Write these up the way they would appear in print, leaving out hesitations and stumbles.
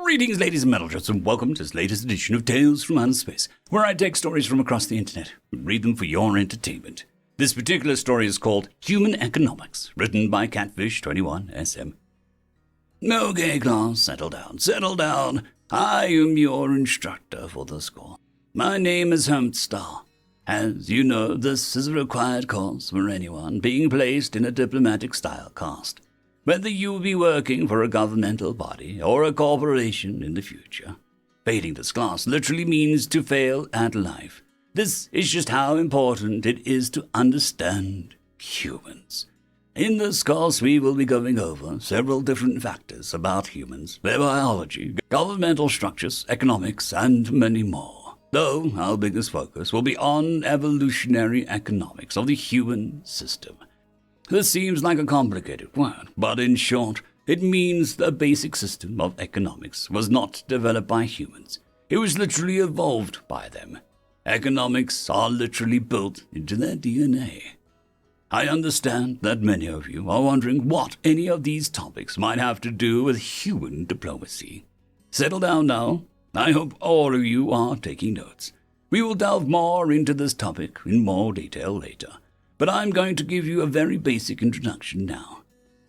Greetings, ladies and metalheads, and welcome to this latest edition of Tales from Outer Space, where I take stories from across the internet and read them for your entertainment. This particular story is called Human Economics, written by Catfish21SM. Okay, class, settle down. I am your instructor for the score. My name is Humpstar. As you know, this is a required course for anyone being placed in a diplomatic-style caste, whether you be working for a governmental body or a corporation in the future. Failing this class literally means to fail at life. This is just how important it is to understand humans. In this course, we will be going over several different factors about humans, their biology, governmental structures, economics, and many more. Though our biggest focus will be on evolutionary economics of the human system. This seems like a complicated word, but in short, it means the basic system of economics was not developed by humans. It was literally evolved by them. Economics are literally built into their DNA. I understand that many of you are wondering what any of these topics might have to do with human diplomacy. Settle down now. I hope all of you are taking notes. We will delve more into this topic in more detail later, but I'm going to give you a very basic introduction now.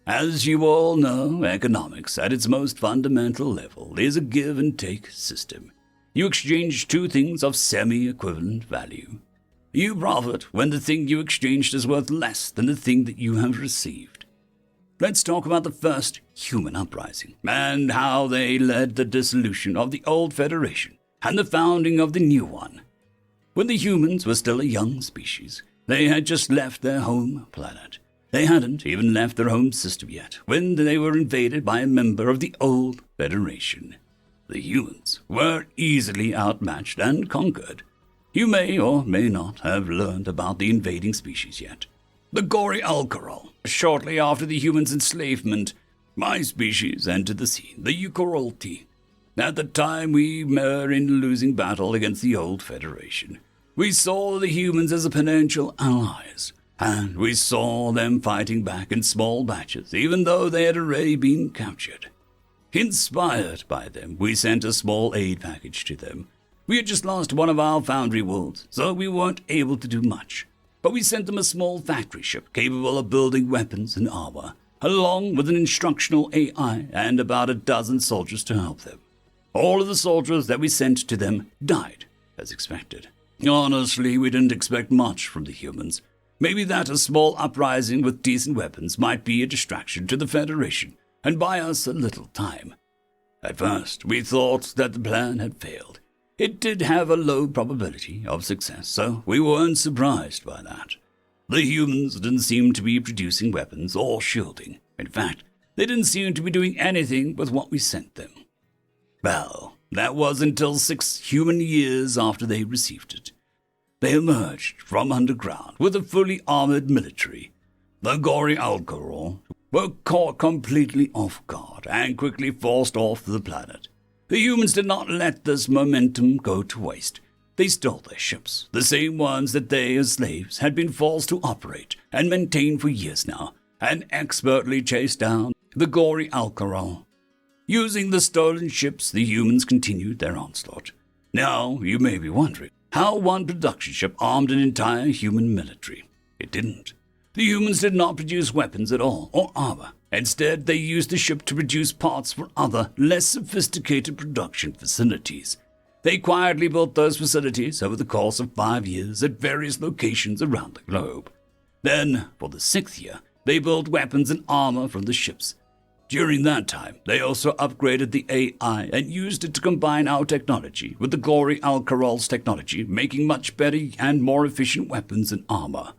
As you all know, economics at its most fundamental level is a give and take system. You exchange two things of semi-equivalent value. You profit when the thing you exchanged is worth less than the thing that you have received. Let's talk about the first human uprising and how they led the dissolution of the old Federation and the founding of the new one. When the humans were still a young species, they had just left their home planet. They hadn't even left their home system yet when they were invaded by a member of the old Federation. The humans were easily outmatched and conquered. You may or may not have learned about the invading species yet. The gory Alcohol. Shortly after the humans' enslavement, my species entered the scene, the Ucorolti. At the time, we were in a losing battle against the old Federation. We saw the humans as potential allies, and we saw them fighting back in small batches, even though they had already been captured. Inspired by them, we sent a small aid package to them. We had just lost one of our foundry worlds, so we weren't able to do much. But we sent them a small factory ship capable of building weapons and armor, along with an instructional AI and about a dozen soldiers to help them. All of the soldiers that we sent to them died, as expected. Honestly, we didn't expect much from the humans. Maybe that a small uprising with decent weapons might be a distraction to the Federation and buy us a little time. At first, we thought that the plan had failed. It did have a low probability of success, so we weren't surprised by that. The humans didn't seem to be producing weapons or shielding. In fact, they didn't seem to be doing anything with what we sent them. Well, that was until 6 human years after they received it. They emerged from underground with a fully armored military. The gory Alcohol were caught completely off guard and quickly forced off the planet. The humans did not let this momentum go to waste. They stole their ships, the same ones that they, as slaves, had been forced to operate and maintain for years now, and expertly chased down the gory Alcohol. Using the stolen ships, the humans continued their onslaught. Now, you may be wondering, how one production ship armed an entire human military? It didn't. The humans did not produce weapons at all, or armor. Instead, they used the ship to produce parts for other, less sophisticated production facilities. They quietly built those facilities over the course of 5 years at various locations around the globe. Then, for the 6th year, they built weapons and armor from the ships. During that time, they also upgraded the AI and used it to combine our technology with the gory Alcohol's technology, making much better and more efficient weapons and armor.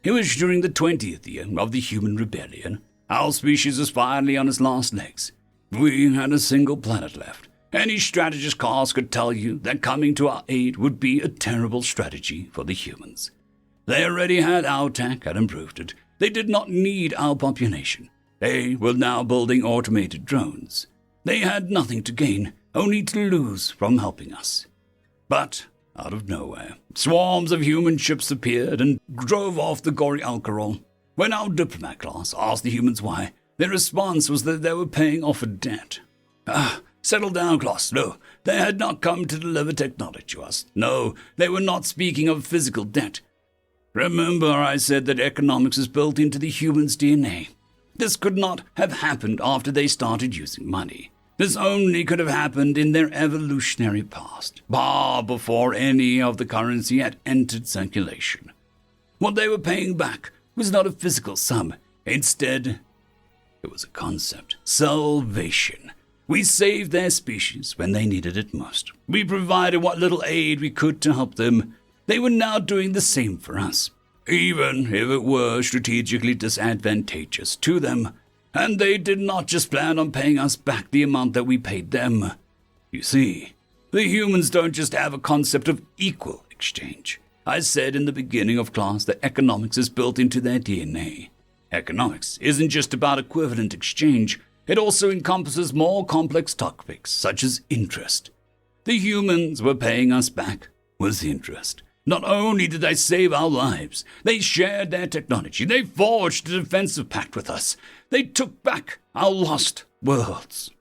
It was during the 20th year of the human rebellion. Our species was finally on its last legs. We had a single planet left. Any strategist class could tell you that coming to our aid would be a terrible strategy for the humans. They already had our tech and improved it. They did not need our population. They were now building automated drones. They had nothing to gain, only to lose from helping us. But out of nowhere, swarms of human ships appeared and drove off the gory Alcohol. When our diplomat class asked the humans why, their response was that they were paying off a debt. Settle down, Klaus. No, they had not come to deliver technology to us. No, they were not speaking of physical debt. Remember I said that economics is built into the human's DNA. This could not have happened after they started using money. This only could have happened in their evolutionary past, far before any of the currency had entered circulation. What they were paying back was not a physical sum. Instead, it was a concept. Salvation. We saved their species when they needed it most. We provided what little aid we could to help them. They were now doing the same for us, even if it were strategically disadvantageous to them. And they did not just plan on paying us back the amount that we paid them. You see, the humans don't just have a concept of equal exchange. I said in the beginning of class that economics is built into their DNA. Economics isn't just about equivalent exchange. It also encompasses more complex topics, such as interest. The humans were paying us back with interest. Not only did they save our lives, they shared their technology. They forged a defensive pact with us. They took back our lost worlds.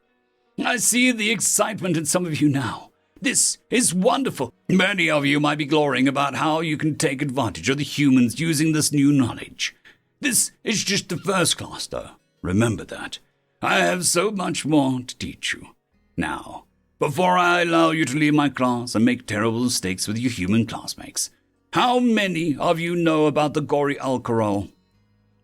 I see the excitement in some of you now. This is wonderful. Many of you might be glorying about how you can take advantage of the humans using this new knowledge. This is just the first class, though. Remember that. I have so much more to teach you. Now, before I allow you to leave my class and make terrible mistakes with your human classmates, how many of you know about the gory alcohol?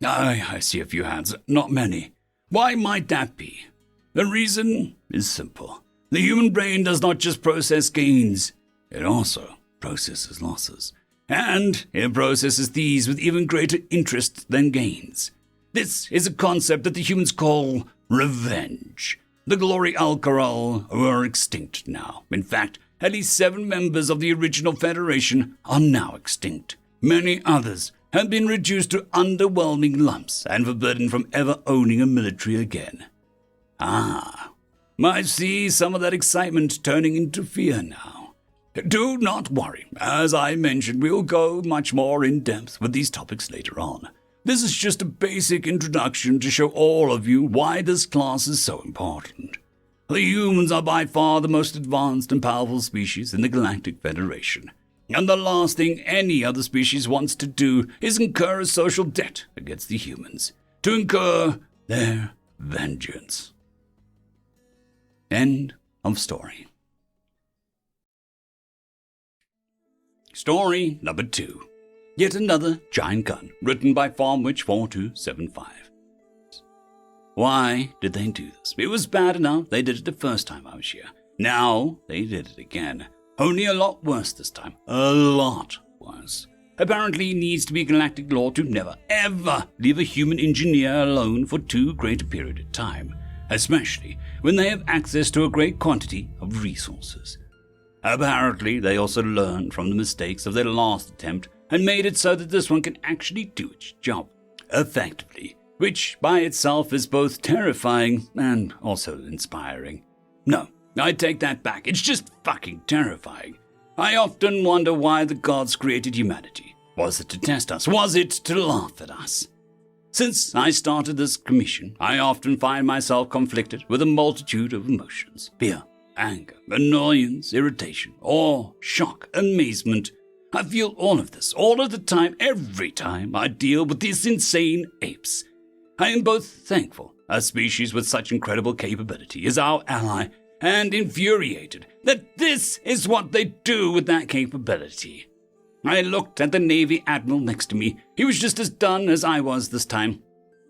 I see a few hands. Not many. Why might that be? The reason is simple. The human brain does not just process gains, it also processes losses. And it processes these with even greater interest than gains. This is a concept that the humans call revenge. The glory alcohol were extinct now. In fact, at least 7 members of the original Federation are now extinct. Many others have been reduced to underwhelming lumps and forbidden from ever owning a military again. I see some of that excitement turning into fear now. Do not worry. As I mentioned, we'll go much more in depth with these topics later on. This is just a basic introduction to show all of you why this class is so important. The humans are by far the most advanced and powerful species in the Galactic Federation. And the last thing any other species wants to do is incur a social debt against the humans. To incur their vengeance. End of story. Story number 2. Yet another giant gun, written by FarmWitch4275. Why did they do this? It was bad enough they did it the first time I was here. Now they did it again. Only a lot worse this time. A lot worse. Apparently it needs to be galactic law to never, ever leave a human engineer alone for too great a period of time, especially when they have access to a great quantity of resources. Apparently they also learned from the mistakes of their last attempt and made it so that this one can actually do its job effectively, which by itself is both terrifying and also inspiring. No, I take that back. It's just fucking terrifying. I often wonder why the gods created humanity. Was it to test us? Was it to laugh at us? Since I started this commission, I often find myself conflicted with a multitude of emotions. Fear, anger, annoyance, irritation, awe, shock, amazement. I feel all of this, all of the time, every time I deal with these insane apes. I am both thankful a species with such incredible capability is our ally, and infuriated that this is what they do with that capability. I looked at the Navy Admiral next to me. He was just as done as I was this time.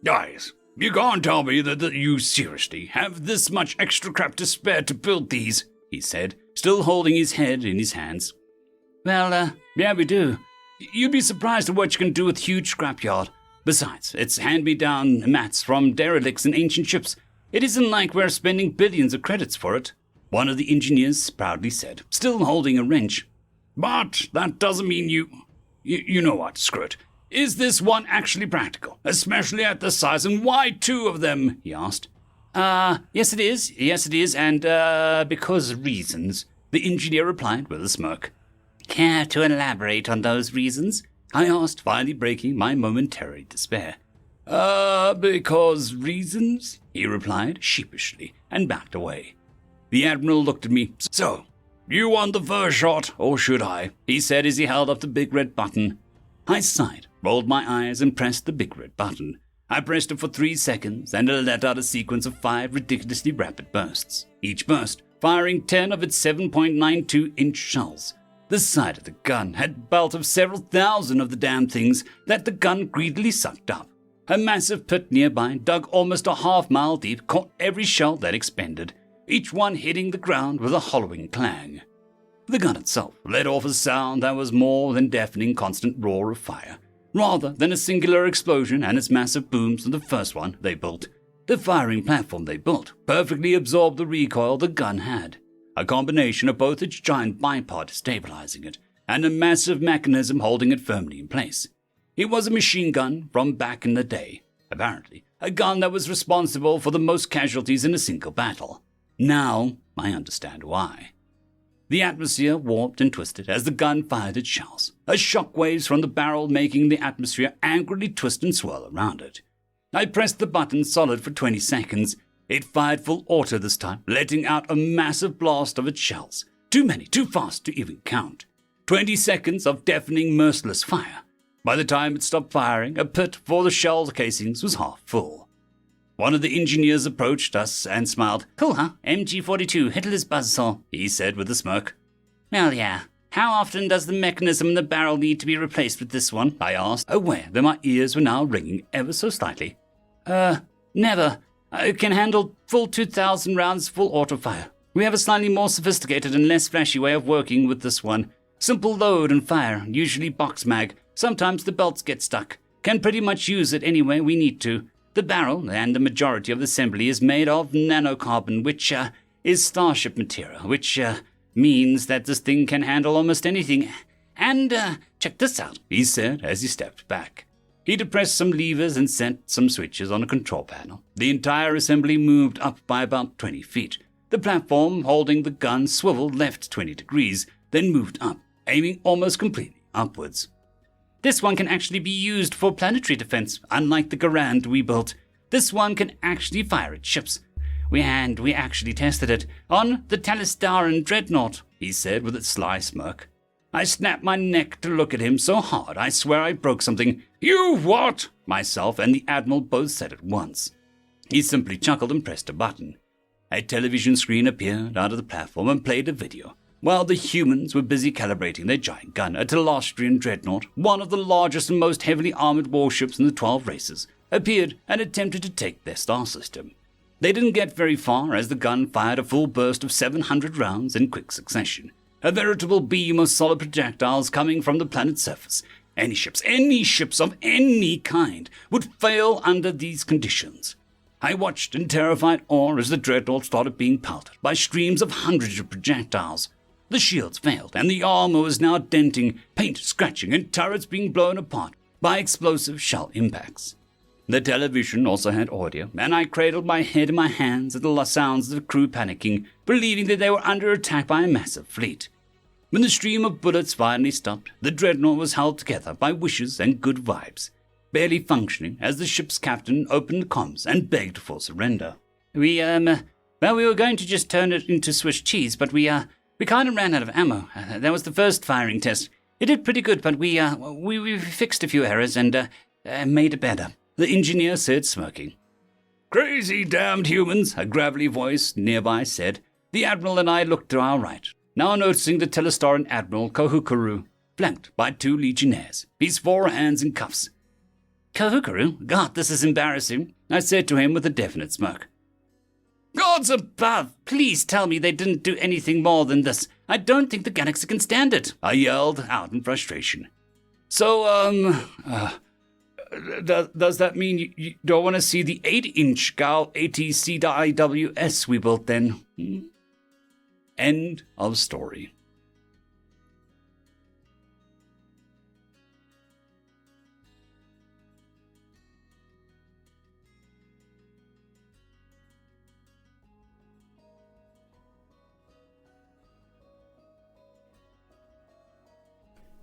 Guys, you can't tell me that you seriously have this much extra crap to spare to build these, he said, still holding his head in his hands. Well, yeah, we do. You'd be surprised at what you can do with huge scrapyard. Besides, it's hand-me-down mats from derelicts and ancient ships. It isn't like we're spending billions of credits for it, one of the engineers proudly said, still holding a wrench. But that doesn't mean you know what, screw it. Is this one actually practical, especially at this size, and why 2 of them, he asked. Yes it is, and because reasons, the engineer replied with a smirk. Care to elaborate on those reasons? I asked, finally breaking my momentary despair. Because reasons, he replied sheepishly, and backed away. The Admiral looked at me. "So, you want the first shot, or should I?" he said as he held up the big red button. I sighed, rolled my eyes, and pressed the big red button. I pressed it for 3 seconds, and it let out a sequence of 5 ridiculously rapid bursts, each burst firing 10 of its 7.92-inch shells. The side of the gun had a belt of several thousand of the damn things that the gun greedily sucked up. A massive pit nearby, dug almost a half-mile deep, caught every shell that expended, each one hitting the ground with a hollowing clang. The gun itself let off a sound that was more than deafening constant roar of fire, rather than a singular explosion and its massive booms than the first one they built. The firing platform they built perfectly absorbed the recoil the gun had, a combination of both its giant bipod stabilizing it and a massive mechanism holding it firmly in place. It was a machine gun from back in the day, apparently a gun that was responsible for the most casualties in a single battle. Now I understand why. The atmosphere warped and twisted as the gun fired its shells, shock waves from the barrel making the atmosphere angrily twist and swirl around it. I pressed the button solid for 20 seconds. It fired full auto this time, letting out a massive blast of its shells. Too many, too fast to even count. 20 seconds of deafening, merciless fire. By the time it stopped firing, a pit for the shell casings was half full. One of the engineers approached us and smiled. "Cool, huh? MG-42, Hitler's buzzsaw," he said with a smirk. "Well, yeah. How often does the mechanism in the barrel need to be replaced with this one?" I asked, aware that my ears were now ringing ever so slightly. Never. It can handle full 2,000 rounds full auto fire. We have a slightly more sophisticated and less flashy way of working with this one. Simple load and fire, usually box mag. Sometimes the belts get stuck. Can pretty much use it any way we need to. The barrel and the majority of the assembly is made of nanocarbon, which is starship material, which means that this thing can handle almost anything. And check this out, he said as he stepped back. He depressed some levers and set some switches on a control panel. The entire assembly moved up by about 20 feet. The platform holding the gun swiveled left 20 degrees, then moved up, aiming almost completely upwards. This one can actually be used for planetary defense, unlike the Garand we built. This one can actually fire at ships. We actually tested it on the Talistaran Dreadnought, he said with a sly smirk. I snapped my neck to look at him so hard I swear I broke something. "You what?" Myself and the Admiral both said at once. He simply chuckled and pressed a button. A television screen appeared out of the platform and played a video, while the humans were busy calibrating their giant gun. A Telastrian Dreadnought, one of the largest and most heavily armored warships in the 12 races, appeared and attempted to take their star system. They didn't get very far as the gun fired a full burst of 700 rounds in quick succession. A veritable beam of solid projectiles coming from the planet's surface. Any ships of any kind would fail under these conditions. I watched in terrified awe as the Dreadnought started being pelted by streams of hundreds of projectiles. The shields failed, and the armor was now denting, paint scratching, and turrets being blown apart by explosive shell impacts. The television also had audio, and I cradled my head in my hands at the sounds of the crew panicking, believing that they were under attack by a massive fleet. When the stream of bullets finally stopped, the Dreadnought was held together by wishes and good vibes, barely functioning as the ship's captain opened the comms and begged for surrender. We were going to just turn it into Swiss cheese, but we kind of ran out of ammo. That was the first firing test. It did pretty good, but we fixed a few errors and made it better," the engineer said, smirking. "Crazy damned humans," a gravelly voice nearby said. The Admiral and I looked to our right, now noticing the Telastaran Admiral Kohukuru, flanked by 2 legionnaires, his 4 hands in cuffs. "Kohukuru? God, this is embarrassing," I said to him with a definite smirk. "Gods above, please tell me they didn't do anything more than this. I don't think the galaxy can stand it," I yelled out in frustration. "So, does that mean you don't want to see the 8-inch GAL ATCIWS we built then?" End of story.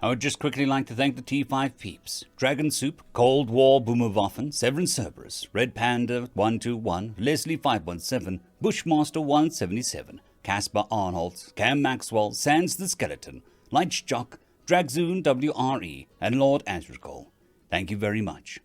I would just quickly like to thank the T5 peeps: Dragon Soup, Cold War Boomerwaffen, Severin Cerberus, Red Panda 121, Leslie 517, Bushmaster 177, Caspar Arnholt, Cam Maxwell, Sans the Skeleton, Light Jock, Dragzoon WRE, and Lord Asrigal. Thank you very much.